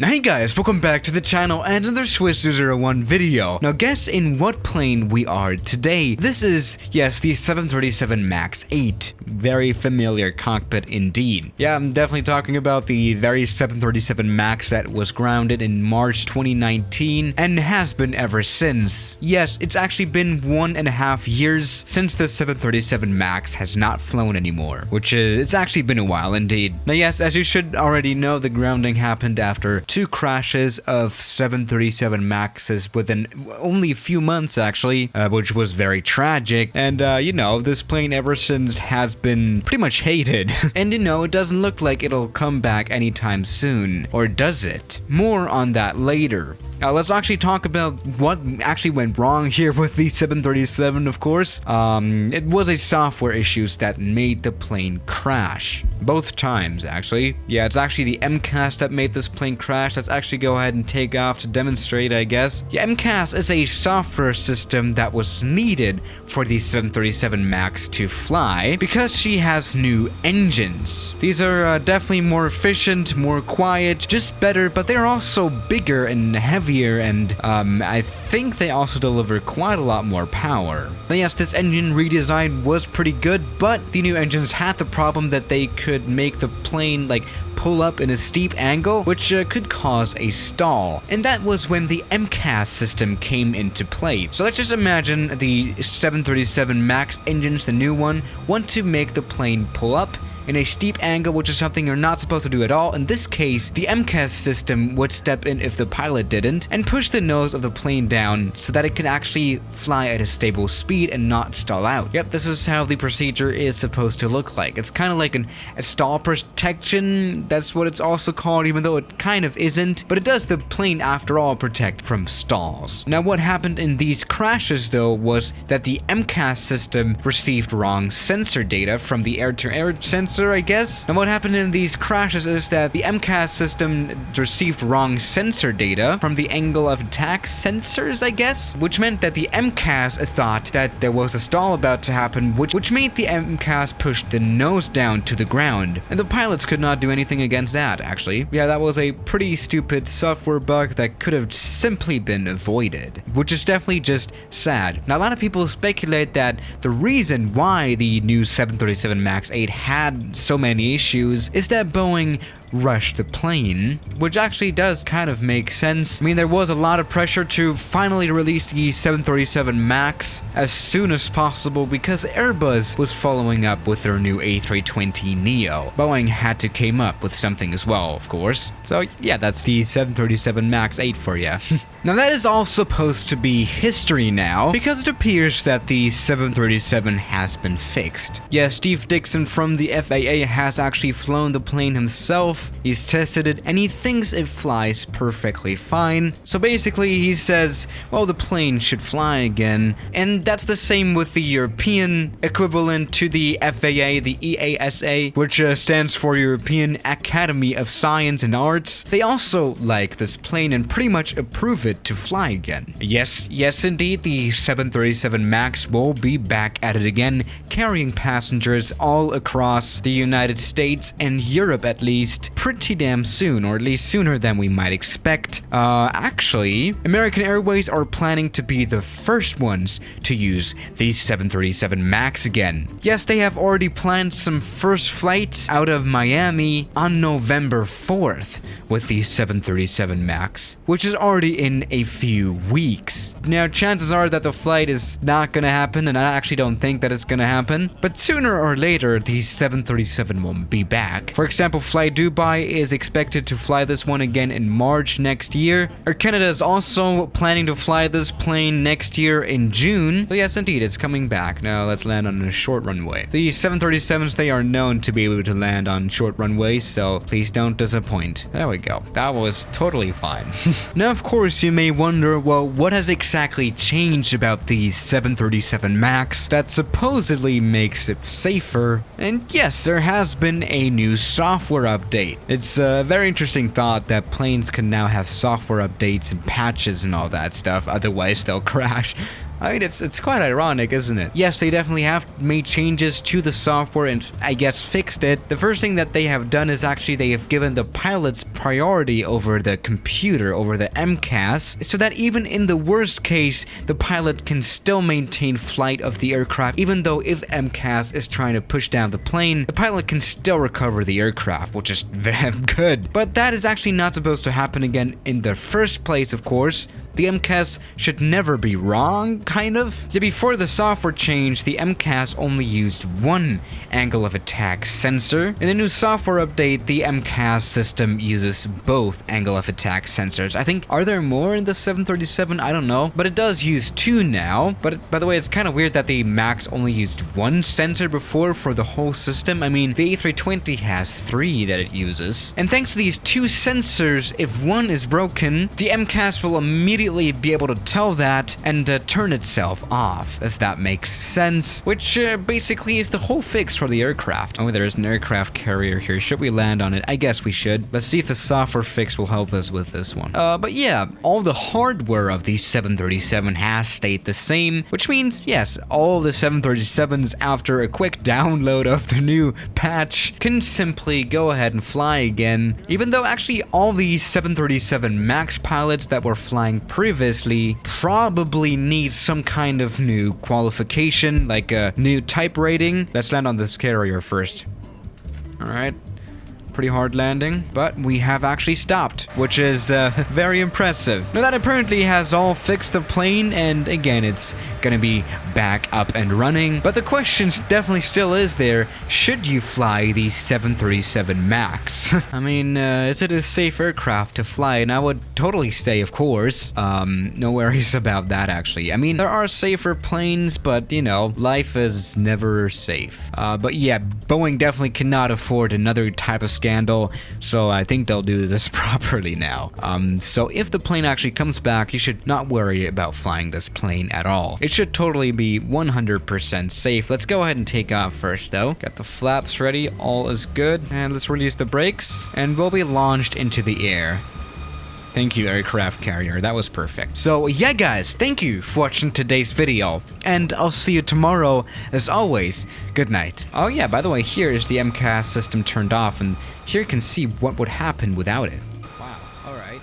Now hey guys, welcome back to the channel and another Swiss201 video. Now guess in what plane we are today. This is, yes, the 737 MAX 8. Very familiar cockpit indeed. Yeah, I'm definitely talking about the very 737 MAX that was grounded in March 2019 and has been ever since. Yes, it's actually been 1.5 years since the 737 MAX has not flown anymore, which is, it's actually been a while indeed. Now yes, as you should already know, the grounding happened after 2 crashes of 737 MAXs within only a few months actually, which was very tragic. And you know, this plane ever since has been pretty much hated. And you know, it doesn't look like it'll come back anytime soon. Or does it? More on that later. Now let's actually talk about what actually went wrong here with the 737, of course. It was a software issues that made the plane crash. Both times, actually. Yeah, it's actually the MCAS that made this plane crash. Let's actually go ahead and take off to demonstrate, I guess. Yeah, MCAS is a software system that was needed for the 737 MAX to fly because she has new engines. These are definitely more efficient, more quiet, just better, but they're also bigger and heavier. And I think they also deliver quite a lot more power. Now yes, this engine redesign was pretty good, but the new engines had the problem that they could make the plane like pull up in a steep angle, which could cause a stall. And that was when the MCAS system came into play. So let's just imagine the 737 MAX engines, the new one, want to make the plane pull up in a steep angle, which is something you're not supposed to do at all. In this case, the MCAS system would step in if the pilot didn't and push the nose of the plane down so that it can actually fly at a stable speed and not stall out. Yep, this is how the procedure is supposed to look like. It's kind of like a stall protection. That's what it's also called, even though it kind of isn't. But it does the plane, after all, protect from stalls. Now, what happened in these crashes, though, was that the MCAS system received wrong sensor data from the air-to-air sensor, I guess. And what happened in these crashes is that the MCAS system received wrong sensor data from the angle of attack sensors, I guess, which meant that the MCAS thought that there was a stall about to happen, which made the MCAS push the nose down to the ground. And the pilots could not do anything against that, actually. Yeah, that was a pretty stupid software bug that could have simply been avoided, which is definitely just sad. Now, a lot of people speculate that the reason why the new 737 MAX 8 had so many issues is that Boeing rushed the plane, which actually does kind of make sense. I mean, there was a lot of pressure to finally release the 737 MAX as soon as possible because Airbus was following up with their new A320neo. Boeing had to come up with something as well, of course. So yeah, that's the 737 MAX 8 for you. Now that is all supposed to be history now, because it appears that the 737 has been fixed. Yeah, Steve Dixon from the FAA has actually flown the plane himself. He's tested it and he thinks it flies perfectly fine. So basically he says, well, the plane should fly again. And that's the same with the European equivalent to the FAA, the EASA, which stands for European Academy of Science and Arts. They also like this plane and pretty much approve it to fly again. Yes indeed, the 737 MAX will be back at it again, carrying passengers all across the United States and Europe at least pretty damn soon, or at least sooner than we might expect. Actually, American Airways are planning to be the first ones to use the 737 MAX again. Yes, they have already planned some first flights out of Miami on November 4th with the 737 MAX, which is already in a few weeks. Now, chances are that the flight is not gonna happen, and I actually don't think that it's gonna happen, but sooner or later, the 737 will be back. For example, Fly Dubai is expected to fly this one again in March next year. Air Canada is also planning to fly this plane next year in June. So yes, indeed, it's coming back. Now, let's land on a short runway. The 737s, they are known to be able to land on short runways, so please don't disappoint. There we go. That was totally fine. Now, of course, you may wonder, well, what has exactly changed about the 737 MAX that supposedly makes it safer? And yes, there has been a new software update. It's a very interesting thought that planes can now have software updates and patches and all that stuff, otherwise they'll crash. I mean, it's quite ironic, isn't it? Yes, they definitely have made changes to the software and I guess fixed it. The first thing that they have done is actually they have given the pilots priority over the computer, over the MCAS, so that even in the worst case, the pilot can still maintain flight of the aircraft. Even though if MCAS is trying to push down the plane, the pilot can still recover the aircraft, which is very good. But that is actually not supposed to happen again in the first place, of course. The MCAS should never be wrong, kind of. Yeah, before the software change, the MCAS only used one angle of attack sensor. In the new software update, the MCAS system uses both angle of attack sensors. I think, are there more in the 737? I don't know. But it does use two now. But by the way, it's kind of weird that the MAX only used one sensor before for the whole system. I mean, the A320 has three that it uses. And thanks to these two sensors, if one is broken, the MCAS will immediately be able to tell that and turn itself off, if that makes sense, which basically is the whole fix for the aircraft. Oh, there's an aircraft carrier here. Should we land on it? I guess we should. Let's see if the software fix will help us with this one. But yeah, all the hardware of the 737 has stayed the same, which means, yes, all the 737s after a quick download of the new patch can simply go ahead and fly again, even though actually all these 737 MAX pilots that were flying previously probably need some kind of new qualification, like a new type rating. Let's land on this carrier first. Alright. Pretty hard landing, but we have actually stopped, which is very impressive. Now that apparently has all fixed the plane, and again, it's gonna be back up and running. But the question definitely still is there, should you fly the 737 MAX? I mean, is it a safe aircraft to fly? And I would totally say, of course. No worries about that, actually. I mean, there are safer planes, but, you know, life is never safe. But yeah, Boeing definitely cannot afford another type of scandal, so I think they'll do this properly now. So if the plane actually comes back, you should not worry about flying this plane at all. It should totally be 100% safe. Let's go ahead and take off first, though. Got the flaps ready, all is good. And let's release the brakes, and we'll be launched into the air. Thank you, aircraft carrier. That was perfect. So yeah, guys, thank you for watching today's video, and I'll see you tomorrow. As always, good night. Oh yeah, by the way, here is the MCAS system turned off, and here you can see what would happen without it. Wow, alright.